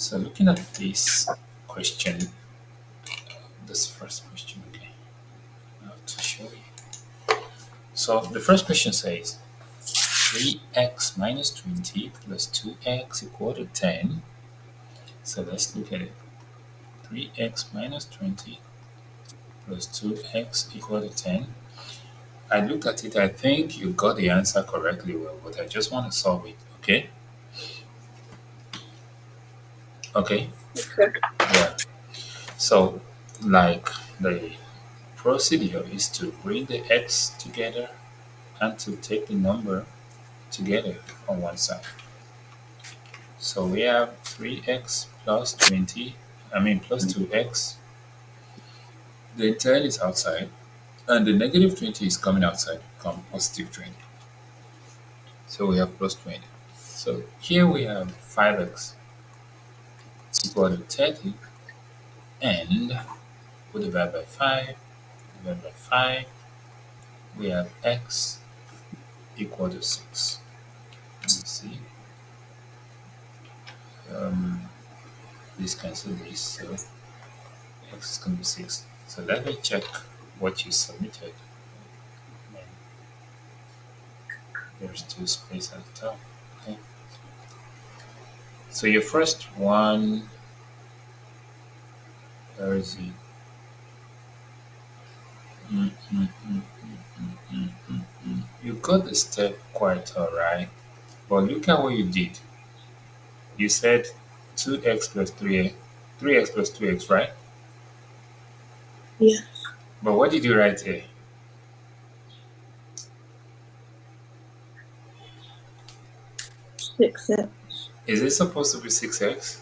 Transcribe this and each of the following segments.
So looking at this question, this first question, okay, I have to show you. So the first question says 3x minus 20 plus 2x equal to 10. So let's look at it. 3x minus 20 plus 2x equal to 10. I looked at it, I think you got the answer correctly well, but I just want to solve it, okay? Okay, Okay. yeah. So, like the procedure is to bring the x together and to take the number together on one side. So we have 3x plus 20, plus 2x. The tail is outside, and the negative 20 is coming outside, become positive 20. So we have plus 20. So here we have 5x equal to 30, and we divide by 5, we have x equal to 6. Let me see. Um, this cancel this, so x is going to be 6. So let me check what you submitted. And there's two space at the top. Okay. So your first one, where is it? Mm, mm, mm, mm, mm, mm, mm. You got the step quite alright, but look at what you did. You said 2x plus 3x, 3x plus 2x, right? Yeah. But what did you write here? 6x. Is it supposed to be 6x?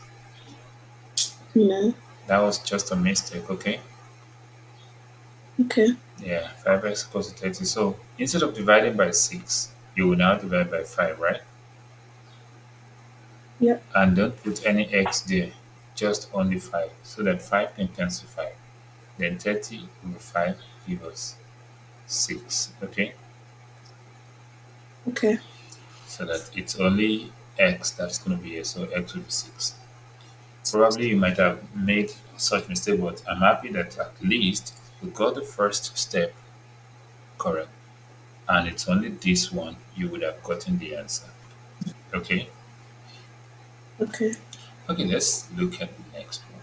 No. That was just a mistake, okay? Okay. Yeah, 5x equals to 30. So instead of dividing by 6, you will now divide by 5, right? Yep. And don't put any x there, just only 5, so that 5 can cancel 5. Then 30 over 5 give us 6, okay? Okay. So that it's only x that's going to be here, so x will be 6. Probably you might have made such mistake, but I'm happy that at least you got the first step correct. And it's only this one you would have gotten the answer. Okay? Okay. Okay, let's look at the next one.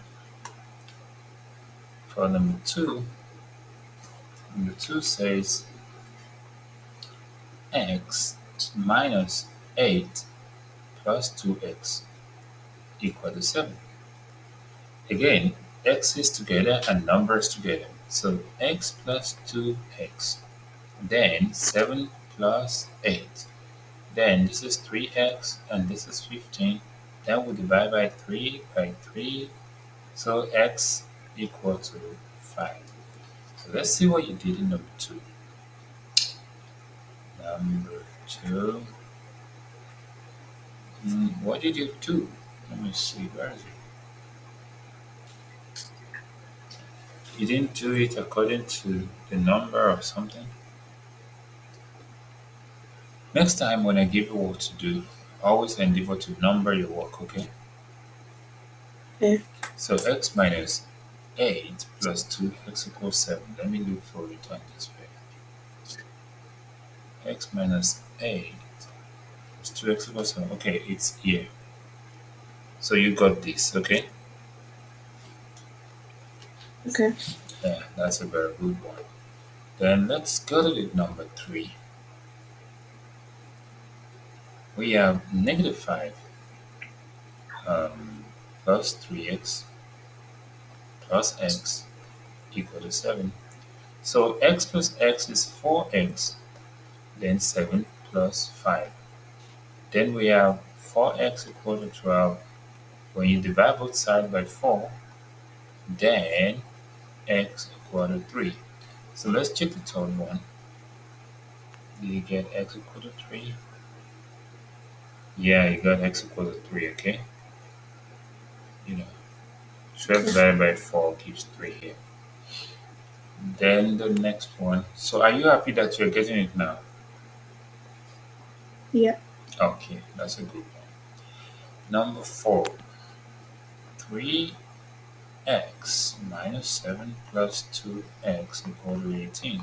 For number 2 says x minus 8 plus 2x equal to 7. Again, x is together and numbers together. So x plus 2x, then 7 plus 8. Then this is 3x and this is 15. Then we divide by 3. So x equal to 5. So let's see what you did in number 2. Number 2. What did you do? Let me see. Where is it? You didn't do it according to the number or something? Next time when I give you what to do, always endeavor to number your work, okay? Okay. So x minus 8 plus 2x equals 7. Let me look for it on this page. X minus 8 plus 2x equals 7. Okay, it's here. So you got this, okay? Okay. Yeah, that's a very good one. Then let's go to the number 3. We have negative 5 plus 3x plus x equal to 7. So x plus x is 4x, then 7 plus 5. Then we have 4x equal to 12. When you divide both sides by 4, then x equal to 3. So let's check the third one. Did you get x equal to 3? Yeah, you got x equal to 3, okay? You know, 12 Okay. divided by 4 gives 3 here. Then the next one. So are you happy that you're getting it now? Yeah. Okay, that's a good one. Number 4. 3x minus 7 plus 2x equal to 18.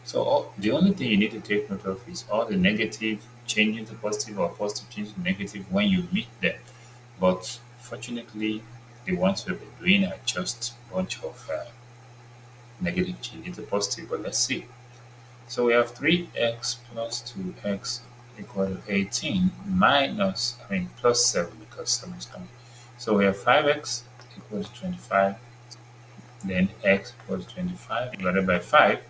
So the only thing you need to take note of is all the negative changing to positive or positive changing to negative when you meet them. But fortunately, the ones we've been doing are just a bunch of negative changing to positive. But let's see. So we have 3x plus 2x equal to 18 minus, plus 7 because 7 is coming. So we have 5x equal to 25, then x equals 25 divided by 5.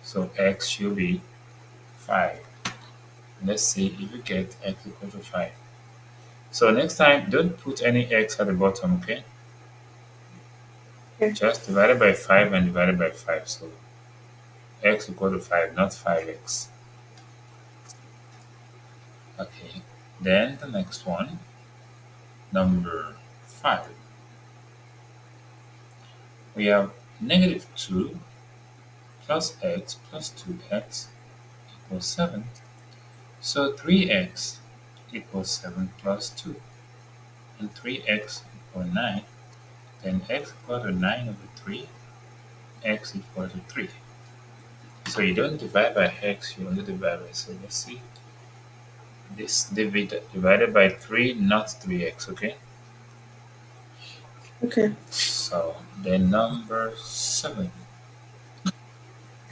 So x should be 5. Let's see if we get x equal to 5. So next time, don't put any x at the bottom, okay? Okay. Just divided by 5 and divided by 5. So x equal to 5, not 5x. Okay. Then the next one, number 5. We have negative 2 plus x plus 2x equals 7. So 3x equals 7 plus 2. And 3x equals 9. Then x equal to 9 over 3, x equal to 3. So you don't divide by x, you only divide by, so let's see. This divided by 3, not 3x, okay? Okay. So then number 7.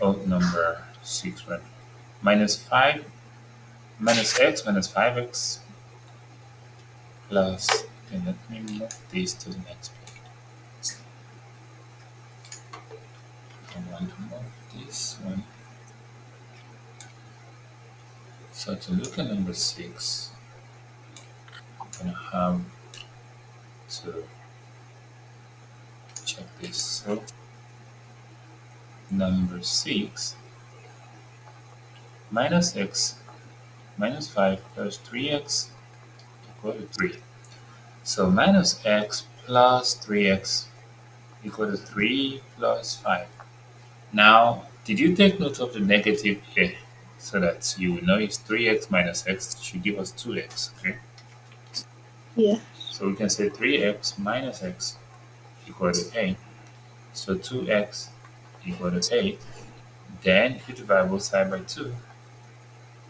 Oh, number 6, right? Minus 5, minus x minus 5x plus, okay, let me move this to the next page. I want to move this one. So to look at number 6, I'm going to have to check this. So number 6, minus x minus 5 plus 3x equal to 3. So minus x plus 3x equal to 3 plus 5. Now, did you take note of the negative here so that you will know it's 3x minus x should give us 2x, okay? Yeah. So we can say 3x minus x equal to 8. So 2x equal to 8. Then you divide both sides by 2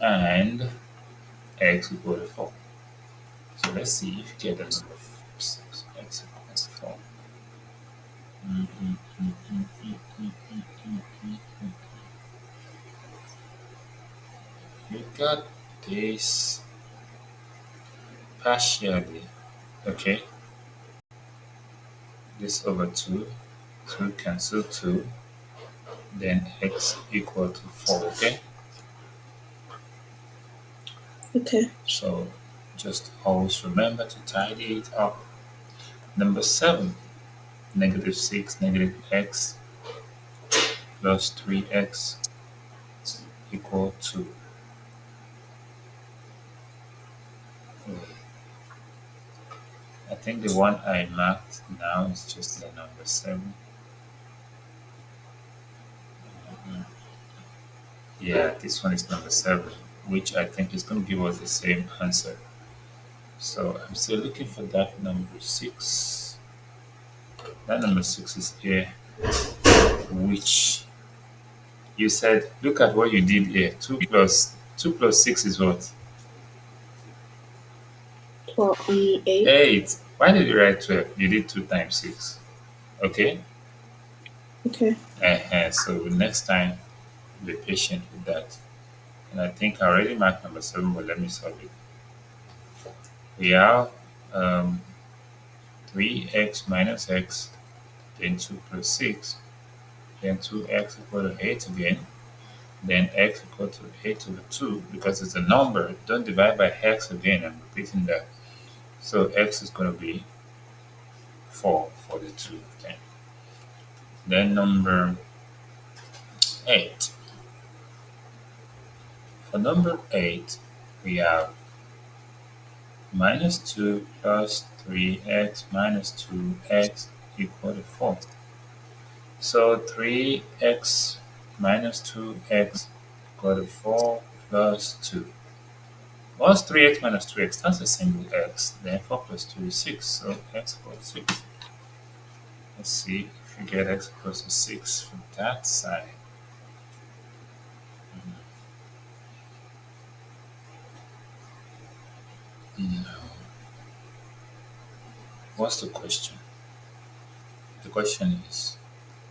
and x equal to 4. So let's see if you get the number 6. X equal to 4. Mm, mm, mm, mm, mm, mm, mm, mm, mm, mm. You got this partially. Okay, this over 2. 2 cancel 2. Then x equal to 4. Okay, Okay. so just always remember to tidy it up. Number 7, negative 6, negative x plus 3x equal to. I think the one I marked now is just the number 7. Mhm. Yeah, this one is number 7, which I think is going to give us the same answer. So I'm still looking for that number 6. That number 6 is here, which you said, look at what you did here. 2 plus 6 is what? 12 8. 8. Why did you write 12? You did 2 times 6. Okay? Okay. So next time, be patient with that. And I think I already marked number 7, but let me solve it. We have um, 3x minus x, then 2 plus 6, then 2x equal to 8 again, then x equal to 8 over 2 because it's a number. Don't divide by x again. I'm repeating that. So x is going to be 4 for the 2 then. Then number 8. For number 8, we have minus 2 plus 3x minus 2x equal to 4. So 3x minus 2x equal to 4 plus 2. What's 3x minus 2x? That's a single x. Then 4 plus 2 is 6. So x equals 6. Let's see if you get x equals to 6 from that side. No. What's the question? The question is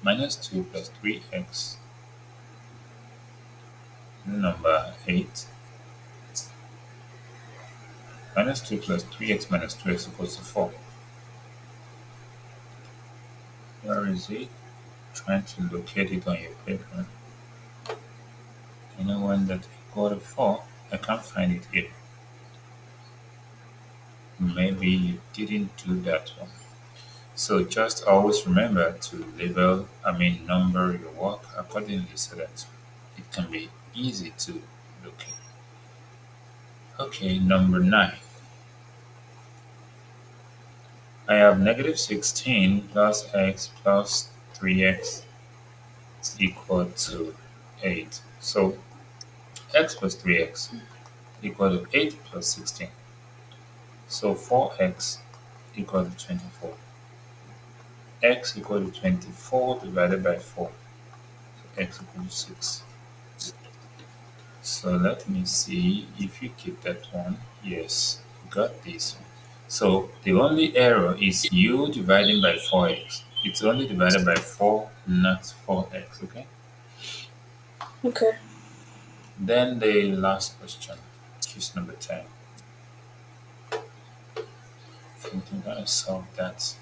minus 2 plus 3x, the number 8. Minus 2 plus 3x minus 2x equals to 4. Where is it? Trying to locate it on your paper. Anyone that equal to 4? I can't find it here. Maybe you didn't do that one. So just always remember to number your work accordingly so that it can be easy to locate. Okay, number 9. I have negative 16 plus x plus 3x equal to 8. So x plus 3x equal to 8 plus 16. So 4x equal to 24. X equal to 24 divided by 4. So x equal to 6. So let me see if you keep that one. Yes, you got this one. So the only error is you dividing by 4x. It's only divided by 4, not 4x, okay? Okay. Then the last question, which is number 10. I think I'm gonna solve that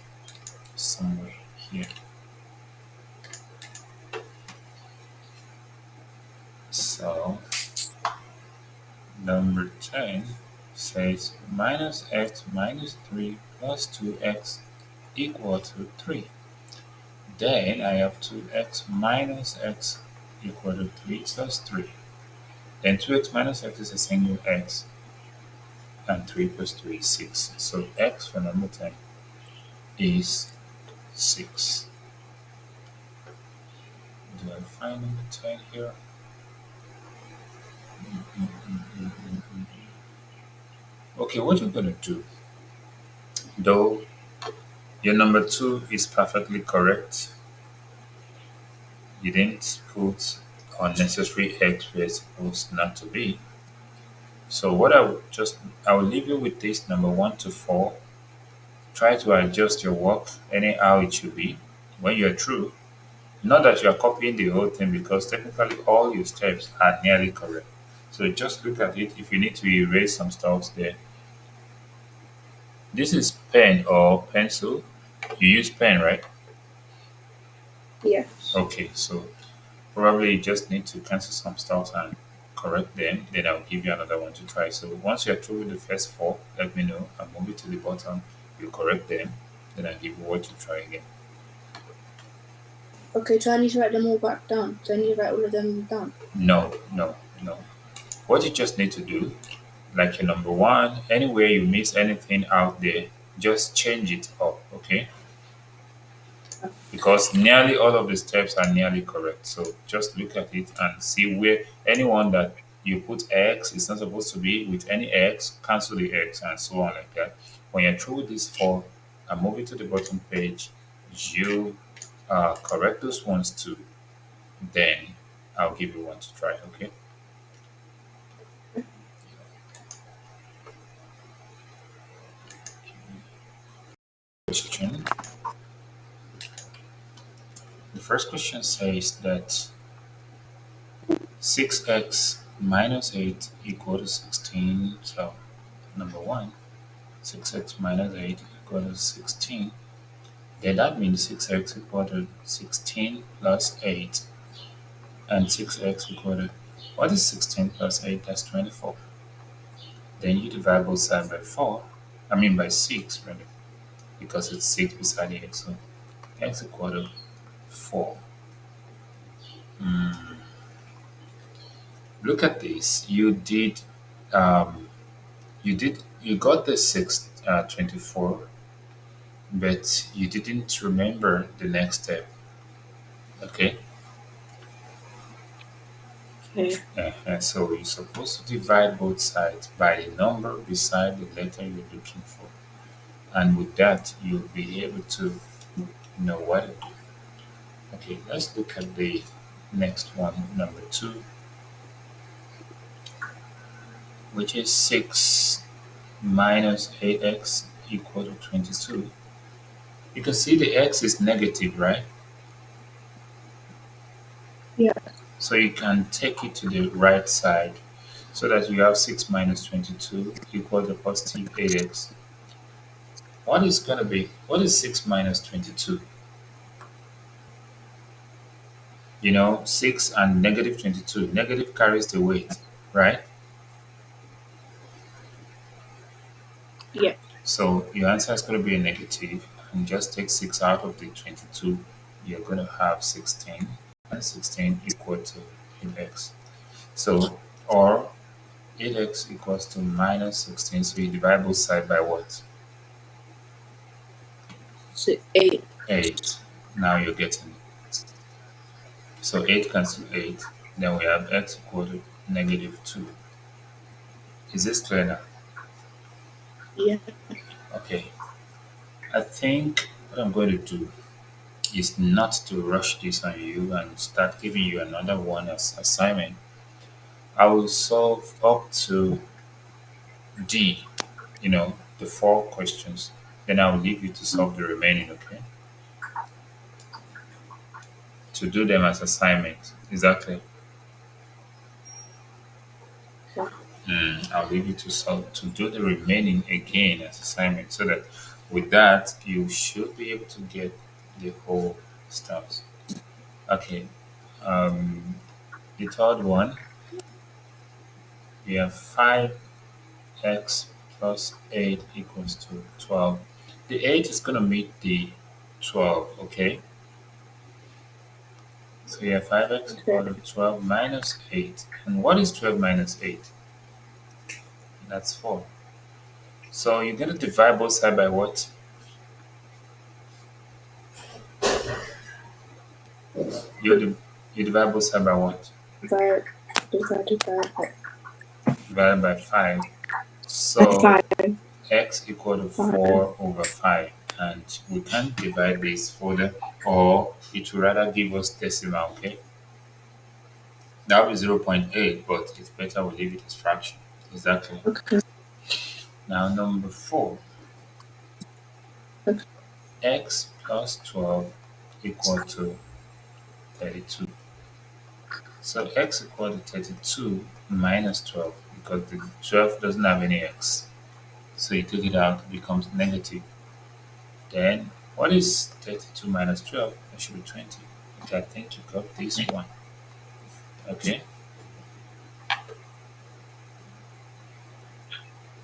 somewhere here. So number 10 says minus x minus 3 plus 2x equal to 3. Then I have 2x minus x equal to 3 plus 3. Then 2x minus x is a single x, and 3 plus 3 is 6. So x for number 10 is 6. Do I find number 10 here? Okay, what you're going to do, though your number 2 is perfectly correct, you didn't put unnecessary x where it's supposed not to be. So what I will leave you with this number 1 to 4. Try to adjust your work anyhow it should be when you're through. Not that you are copying the whole thing because technically all your steps are nearly correct. So just look at it. If you need to erase some stuff there. This is pen or pencil. You use pen, right? Yes. Okay, so probably you just need to cancel some stuff and correct them. Then I'll give you another one to try. So once you're through with the first four, let me know. I'll move it to the bottom. You correct them. Then I'll give you what to try again. Okay, so I need to write them all back down. So I need to write all of them down. No, no, no. What you just need to do, like your number one, anywhere you miss anything out there, just change it up, okay? Because nearly all of the steps are nearly correct. So just look at it and see where anyone that you put X is not supposed to be with any X, cancel the X and so on like that. When you're through with these four and move it to the bottom page, you correct those ones too. Then I'll give you one to try, okay? Question. The first question says that 6x minus 8 equal to 16. So, number one, 6x minus 8 equal to 16. Then that means 6x equal to 16 plus 8. And 6x equal to, what is 16 plus 8? That's 24. Then you divide both sides by 4. By 6, really. Because it's 6 beside the x. So, x equal to 4. Hmm. Look at this. Um, you got the 24, but you didn't remember the next step. Okay. Okay. So you're supposed to divide both sides by the number beside the letter you're looking for. And with that, you'll be able to know what to do. Okay, let's look at the next one, number two, which is 6 minus 8x equal to 22. You can see the x is negative, right? Yeah. So you can take it to the right side so that you have 6 minus 22 equal to positive 8x. What is 6 minus 22? 6 and negative 22. Negative carries the weight, right? Yeah. So your answer is going to be a negative, and just take 6 out of the 22. You're going to have 16, and 16 equal to 8x. So, or 8x equals to minus 16. So you divide both sides by what? 8. 8. Now you're getting it. So 8 cancel 8. Then we have x equal to negative 2. Is this clear now? Yeah. Okay. I think what I'm going to do is not to rush this on you and start giving you another one as assignment. I will solve up to D, the four questions. Then I will leave you to solve the remaining, okay? To do them as assignment. Exactly. Okay. I'll leave you to solve to do the remaining again as assignment so that with that you should be able to get the whole stuff. Okay. Um, the third one, we have 5x plus 8 equals to 12. The 8 is going to meet the 12, okay? So you have 5x Okay. equal to 12 minus 8. And what is 12 minus 8? That's 4. So you're going to divide both sides by what? You, div- you divide both sides by what? Divide, divide by Divided by 5. So 5. x equal to 5. 4 over 5. And we can't divide this further, or it will rather give us decimal, okay? That would be 0.8, but it's better we leave it as fraction. Exactly. Okay. Now, number 4, Okay. x plus 12 equal to 32. So x equal to 32 minus 12 because the 12 doesn't have any x. So you take it out, it becomes negative. Then what is 32 minus 12? That should be 20. Okay, I think you got this one. Okay,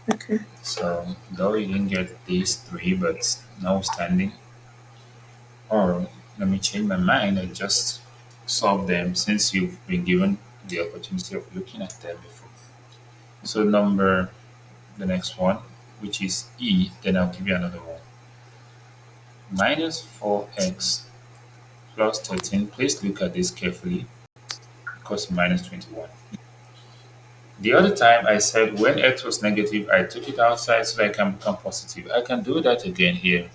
Okay. so though you didn't get these three, but notwithstanding, or let me change my mind and just solve them since you've been given the opportunity of looking at them before. So the next one, which is E, then I'll give you another one. Minus 4x plus 13. Please look at this carefully because minus 21. The other time I said when x was negative, I took it outside so that it can become positive. I can do that again here.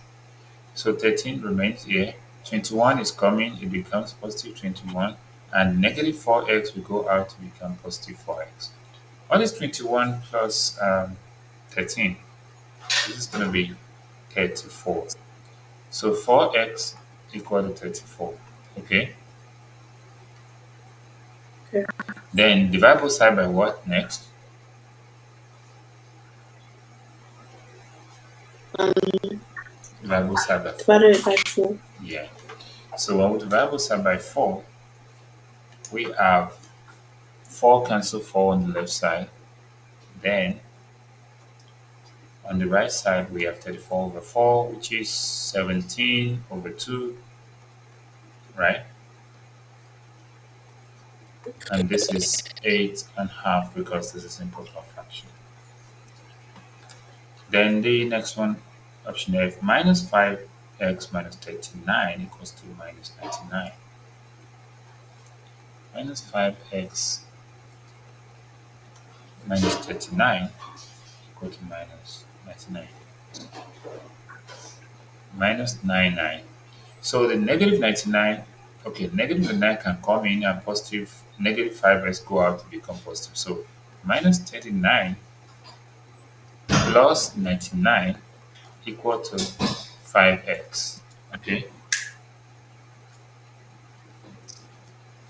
So 13 remains here. 21 is coming, it becomes positive 21. And negative 4x will go out to become positive 4x. What is 21 plus 13? This is going to be 34. So 4x equal to 34. Okay. Okay. Then divide both side by what next? Um, Divide both side by 4. divided by 4. Yeah. So when we divide both side by 4, we have 4 cancel 4 on the left side. Then on the right side, we have 34 over 4, which is 17 over 2, right? And this is 8.5 because this is improper fraction. Then the next one, option F, minus 5x minus 39 equals to minus 99. Minus 5x minus 39 equal to minus 99 minus 99. So the negative 99, okay, negative 99 can come in and positive negative 5x go out to become positive. So minus 39 plus 99 equal to 5x. Okay,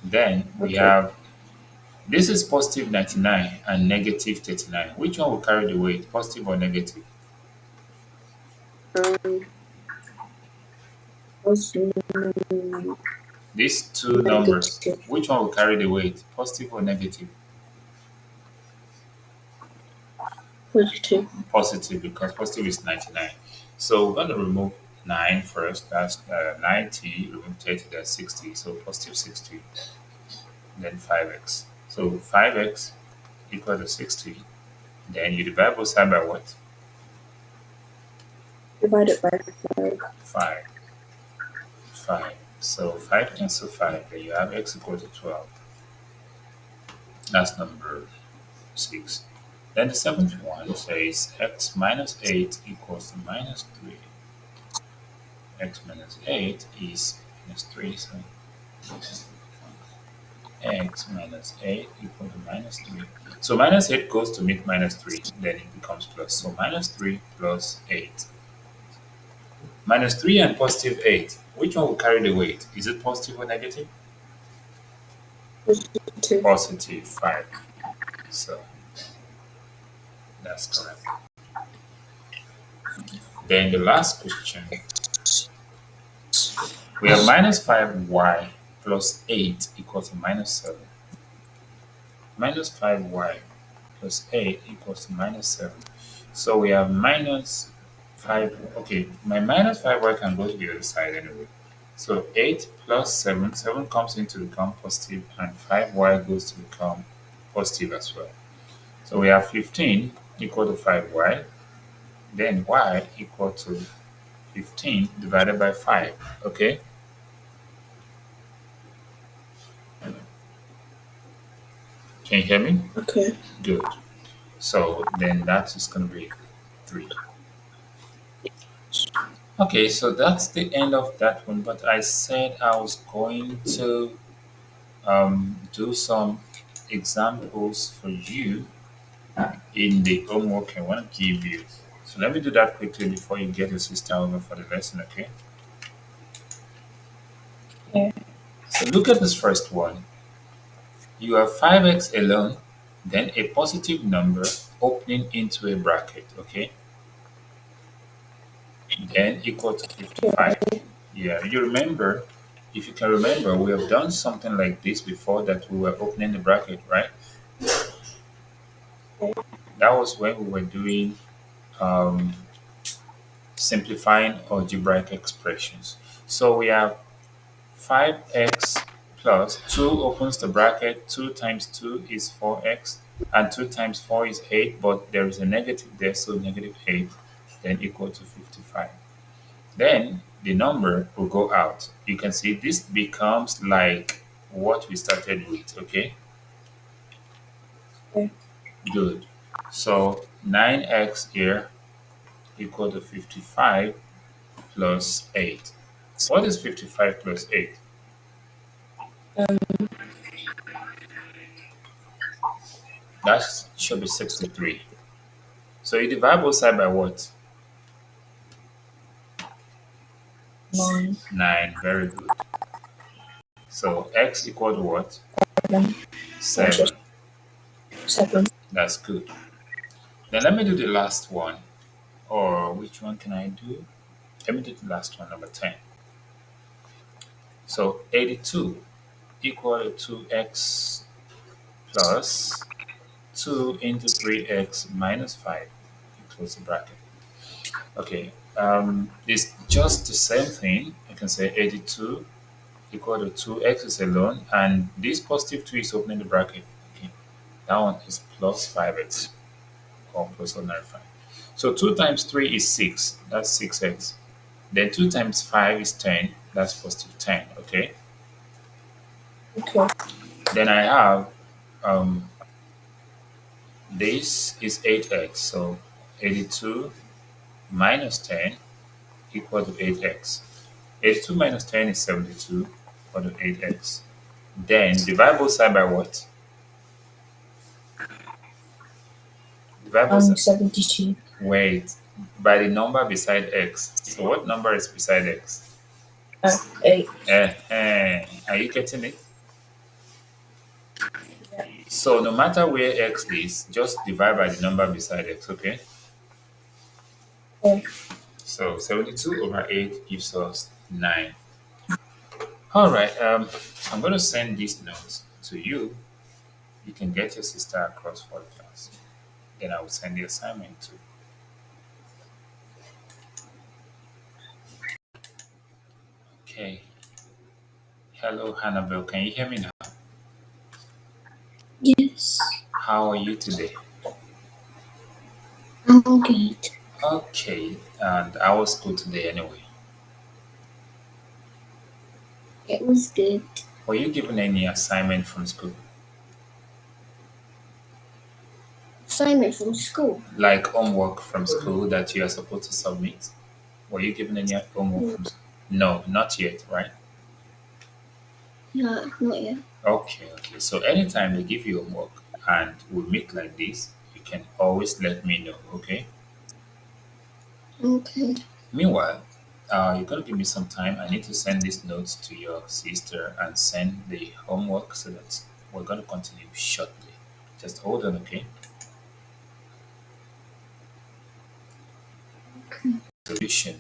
then we Okay. have this is positive 99 and negative 39. Which one will carry the weight, positive or negative? Um, was These two numbers, negative. which one will carry the weight, positive or negative? Positive. Positive, because positive is 99. So we're going to remove 9 first. That's 90. Remove 30, that's 60. So positive 60, then 5x. So 5x equal to 60. Then you divide both sides by what? Divided by 5. 5. 5. So 5 cancel 5. Then you have x equal to 12. That's number 6. Then the seventh one says x minus 8 equals to minus 3. X minus 8 is minus 3. So x minus 8 equal to minus 3. So minus 8 goes to meet minus 3, then it becomes plus. So minus 3 plus 8. Minus 3 and positive 8. Which one will carry the weight? Is it positive or negative? Positive. Positive 5. So that's correct. Then the last question, we have minus 5y plus 8 equals to minus 7. Minus 5y plus 8 equals to minus 7. So we have minus 5. Okay, my minus 5y can go to the other side anyway. So 8 plus 7, 7 comes in to become positive, and 5y goes to become positive as well. So we have 15 equal to 5y, then y equal to 15 divided by 5. Okay, can you hear me? Okay. Good. So then that is going to be 3. Okay, so that's the end of that one. But I said I was going to do some examples for you in the homework I want to give you. So let me do that quickly before you get your sister over for the lesson, okay? Yeah. So look at this first one. You have 5x alone, then a positive number opening into a bracket, okay? Then equal to 55. Yeah, you remember, if you can remember, we have done something like this before that we were opening the bracket, right? That was when we were doing um, simplifying algebraic expressions. So we have 5x plus 2 opens the bracket, 2 times 2 is 4x, and 2 times 4 is 8, but there is a negative there, so negative 8, then equal to 55. Then the number will go out. You can see this becomes like what we started with, okay? Okay. Good. So 9x here equal to 55 plus 8. What is 55 plus 8? Um, That should be 63. So you divide both sides by what? 9. 9. Very good. So x equal to what? 7. Versus 7. 7. That's good. Then let me do the last one. Or which one can I do? Let me do the last one, number 10. So 82 equal to x plus 2 into 3x minus 5. Close the bracket. Okay, it's just the same thing. I can say 82 equal to 2x is alone, and this positive 2 is opening the bracket. Okay, that one is plus 5x or plus ordinary 5. So 2 times 3 is 6, that's 6x. Then 2 times 5 is 10, that's positive 10. Okay, Okay. then I have um, This is 8x. So 82 minus 10 equal to 8x. 82 minus 10 is 72 equal to 8x. Then divide both side by what? Divide both side. 72. Wait, by the number beside x. So what number is beside x? 8. Are you getting it? So no matter where x is, just divide by the number beside x, okay? Yeah. So 72 over 8 gives us 9. All right, I'm going to send these notes to you. You can get your sister across for the class. Then I will send the assignment to. Okay. Hello, Hannibal. Can you hear me now? Yes. How are you today? I'm good. Okay, and I was school today anyway. It was good. Were you given any assignment from school? Assignment from school. Like homework from school that you are supposed to submit? Were you given any homework Mm, from school? No, not yet, right? yeah, not yet. Okay, okay. So anytime they give you homework and we meet like this, you can always let me know, okay? Okay. Meanwhile, you're gonna give me some time. I need to send these notes to your sister and send the homework so that we're gonna continue shortly. Just hold on, okay? Solution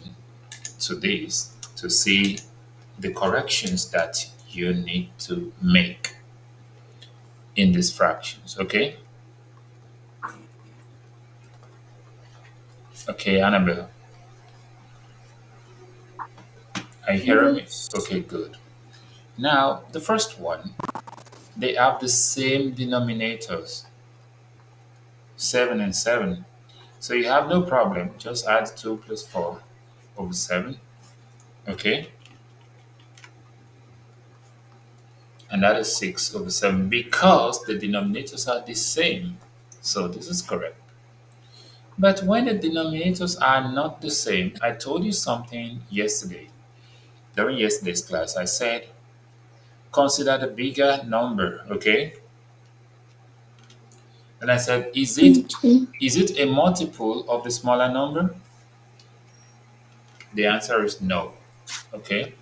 to this to see the corrections that you need to make in these fractions, okay? Okay, Annabelle, are you hearing me? Yes. Okay, good. Now, the first one, they have the same denominators, 7 and 7. So you have no problem. Just add 2 plus 4 over 7. Okay? And that is 6 over 7 because the denominators are the same. So this is correct. But when the denominators are not the same, I told you something yesterday. During yesterday's class, I said, consider the bigger number, okay? And I said, Okay. is it a multiple of the smaller number? The answer is no. Okay?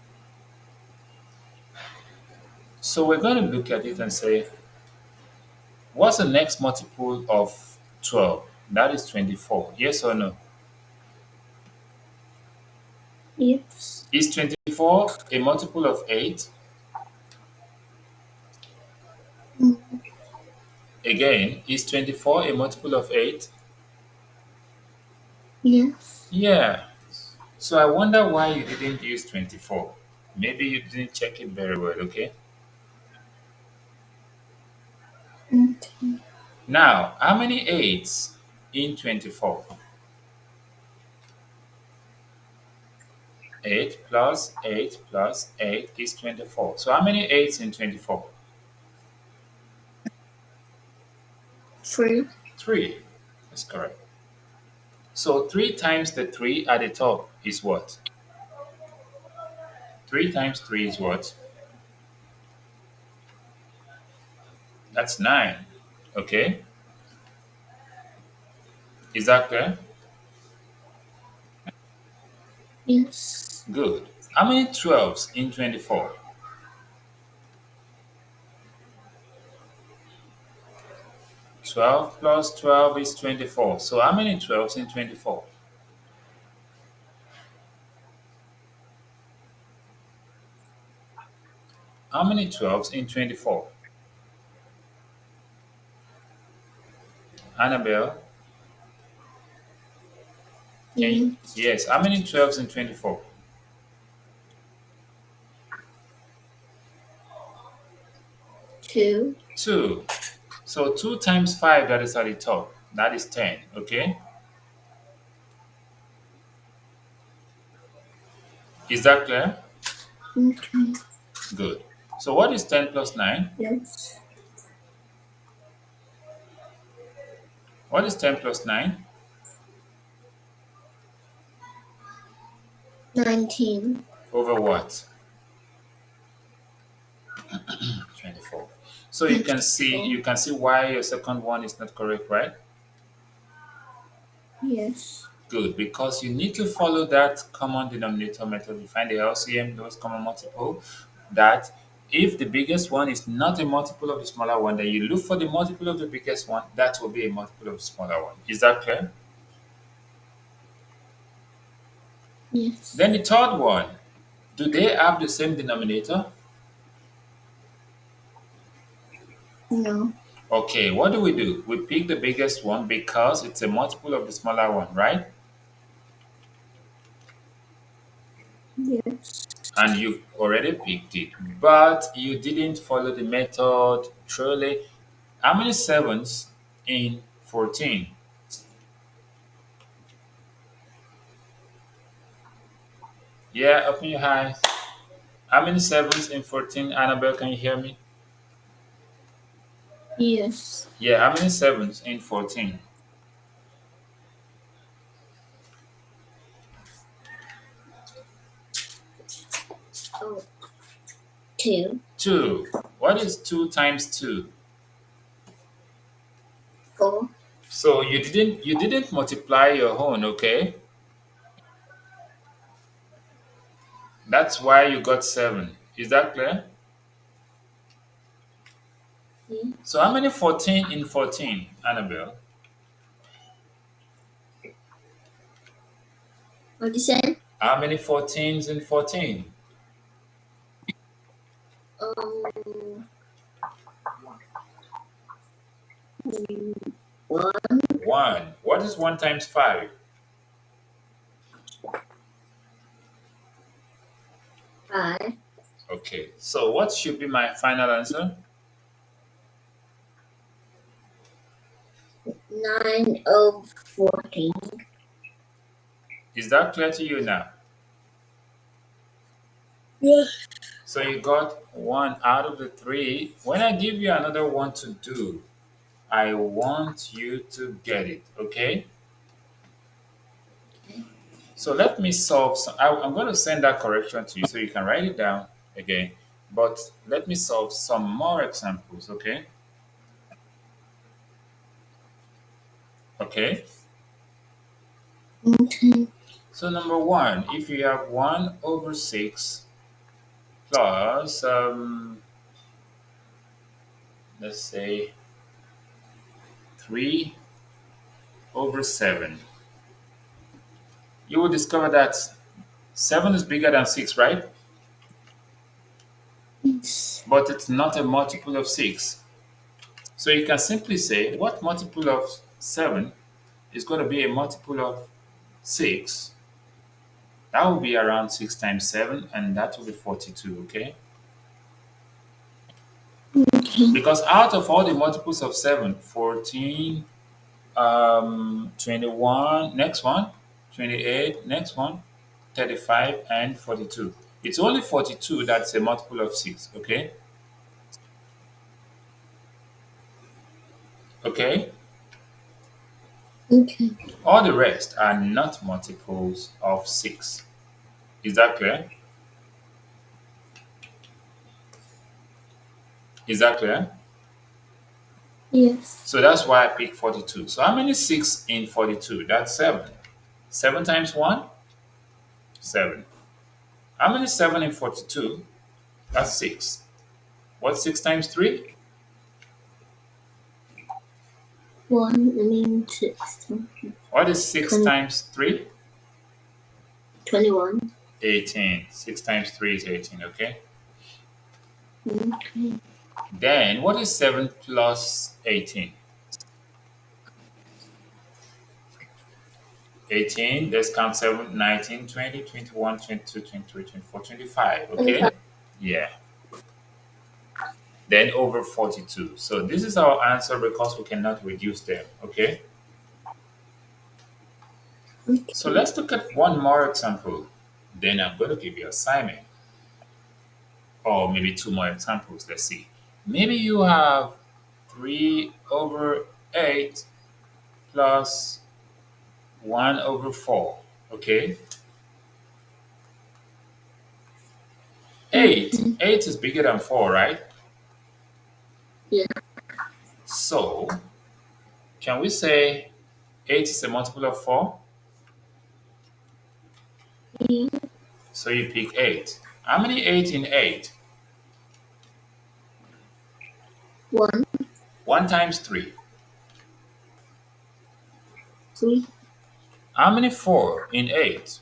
So we're going to look at it and say, what's the next multiple of 12? That is 24. Yes or no? Yes. Is 24 a multiple of 8? Mm, Again, is 24 a multiple of 8? yes. Yeah. So I wonder why you didn't use 24. Maybe you didn't check it very well, okay? Okay. Now, how many 8s in 24? 8 plus 8 plus 8 is 24. So how many 8s in 24? 3. 3. That's correct. So 3 times the 3 at the top is what? 3 times 3 is what? That's 9. Okay? Is that clear? Yes. Good. How many 12s in 24? 12 plus 12 is 24. So how many 12s in 24? How many 12s in 24? Annabelle, can you? Yes. Yes, how many 12s in 24? 2. 2. So 2 times 5 that is at the top. That is 10. Okay? Is that clear? Okay. Good. So what is 10 plus 9? Yes. What is 10 plus 9? 19. Over what? 24. So you can see 24. why your second one is not correct, right? Yes. Good, because you need to follow that common denominator method. You find the LCM, those common multiple, that if the biggest one is not a multiple of the smaller one, then you look for the multiple of the biggest one, that will be a multiple of the smaller one. Is that clear? Yes. Then the third one, do they have the same denominator? No. Okay, what do? We pick the biggest one because it's a multiple of the smaller one, right? Yes. And you already picked it, but you didn't follow the method truly. How many sevens in 14? Yeah, open your eyes. How many sevens in 14? Annabelle, can you hear me? Yes. Yeah, how many sevens in 14? Oh, 2. 2. What is 2 times 2? 4. So you didn't multiply your own, okay? That's why you got 7. Is that clear? Yeah. So how many 14 in 14, Annabelle? What you say? How many 14s in 14? Um, 1. 1. What is 1 times 5? 5. Okay, so what should be my final answer? 9 of 14. Is that clear to you now? Yes. So you got 1 out of the 3. When I give you another one to do, I want you to get it, okay? So let me solve some. I'm going to send that correction to you so you can write it down again. But let me solve some more examples, okay? Okay. Okay. So number 1, if you have 1 over 6 plus, let's say 3 over 7, you will discover that 7 is bigger than 6, right? Yes. But it's not a multiple of 6. So you can simply say what multiple of 7 is going to be a multiple of 6. That will be around 6 times 7, and that will be 42, okay? Okay. Because out of all the multiples of 7, 14, 21, next one, 28, next one, 35, and 42. It's only 42 that's a multiple of 6, okay? Okay? Okay. All the rest are not multiples of 6. Is that clear? Is that clear? Yes. So that's why I picked 42. So how many 6 in 42? That's 7. 7 times 1? 7. How many 7 in 42? That's 6. What's 6 times 3? 1, I mean 6. What is 6 20, times 3? 21. 18. 6 times 3 is 18, okay? Okay. Then what is 7 plus 18? 18, let's count 7, 19, 20, 21, 22, 23, 24, 25, 25. okay? Yeah. Then over 42. So this is our answer because we cannot reduce them, okay? So Okay. let's look at one more example. Then I'm going to give you assignment, or maybe two more examples. Let's see. Maybe you have 3 over 8 plus 1 over 4. Okay? 8. Mm. 8 is bigger than 4, right? Yeah. So, can we say 8 is a multiple of 4? Yeah. So you pick 8. How many 8 in 8? 1, 1 times 3. 3, How many 4 in 8?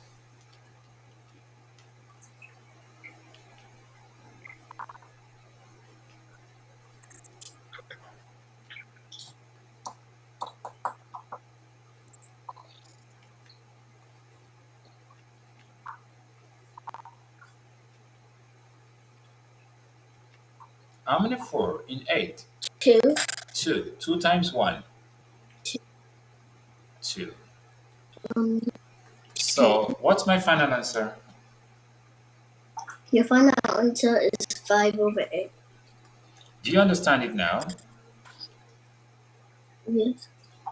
How many 4 in 8? 2. 2. 2 times 1. 2. 2. Um, okay. So, what's my final answer? Your final answer is 5 over 8. Do you understand it now? Yes.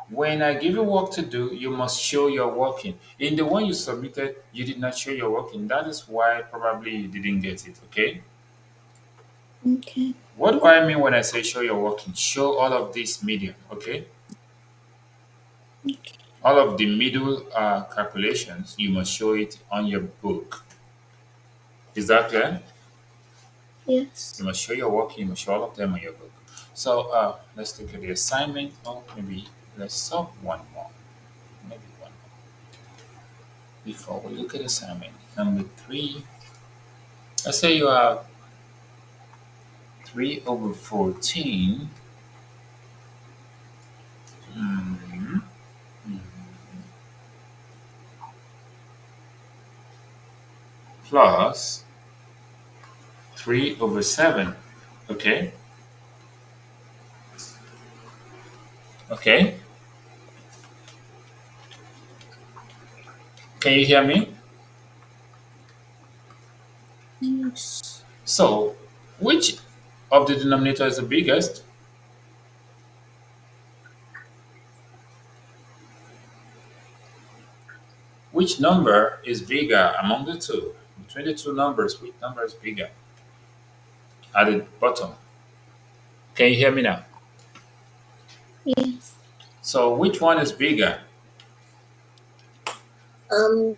When I give you work to do, you must show you're working. In the one you submitted, you did not show you're working. That is why probably you didn't get it, okay? Okay. What do I mean when I say show you're working? Show all of this medium, okay? All of the middle calculations, you must show it on your book. Is that clear? You Yes. must show your work, you must show all of them on your book. So let's look at the assignment. Or maybe let's solve one more. Maybe one more. Before we look at assignment. Number 3. Let's say you have 3 over 14 mhm, plus 3 over 7. Okay? Okay? Can you hear me? Yes. So, which of the denominator is the biggest? Which number is bigger among the two? Between the two numbers, which number is bigger? At the bottom. Can you hear me now? Yes. So, which one is bigger? Um,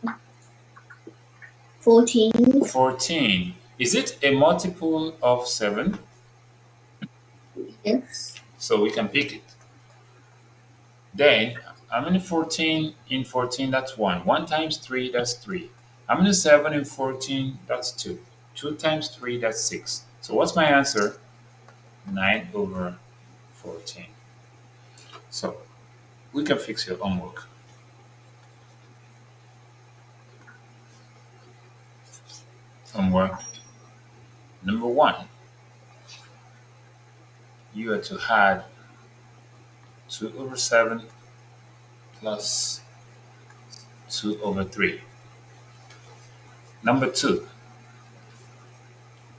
14. 14. Is it a multiple of 7? Yes. So, we can pick it. Then, how many 14 in 14? That's 1. 1 times 3, that's 3. How many 7 in 14? That's 2. 2 times 3, that's 6. So, what's my answer? 9 over 14. So, we can fix your homework. Homework number 1. You are to add 2 over 7 plus 2 over 3. Number 2,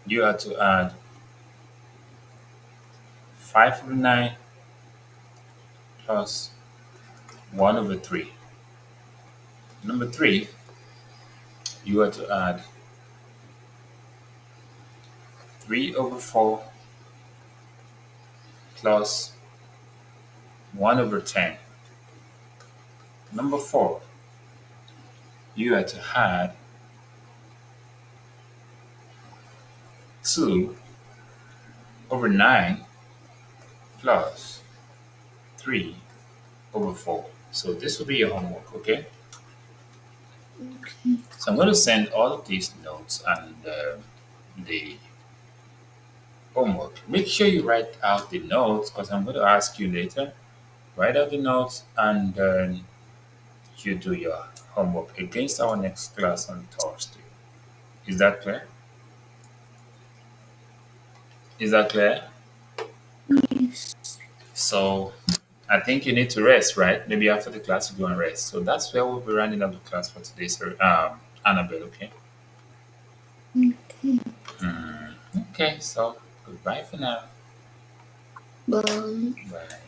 you are to add 5 over 9 plus 1 over 3. Number 3, you are to add 3 over 4 plus 1 over 10. Number 4, you are to add 2 over 9 plus 3 over 4. So this will be your homework, okay? Okay. So I'm going to send all of these notes and the homework. Make sure you write out the notes because I'm going to ask you later. Write out the notes and then you do your homework against our next class on Thursday. Is that clear? Is that clear? Yes. So I think you need to rest, right? Maybe after the class you go and rest. So that's where we'll be running up the class for today, sir. Annabelle, okay? Okay. Okay, so goodbye for now. Bye. Bye.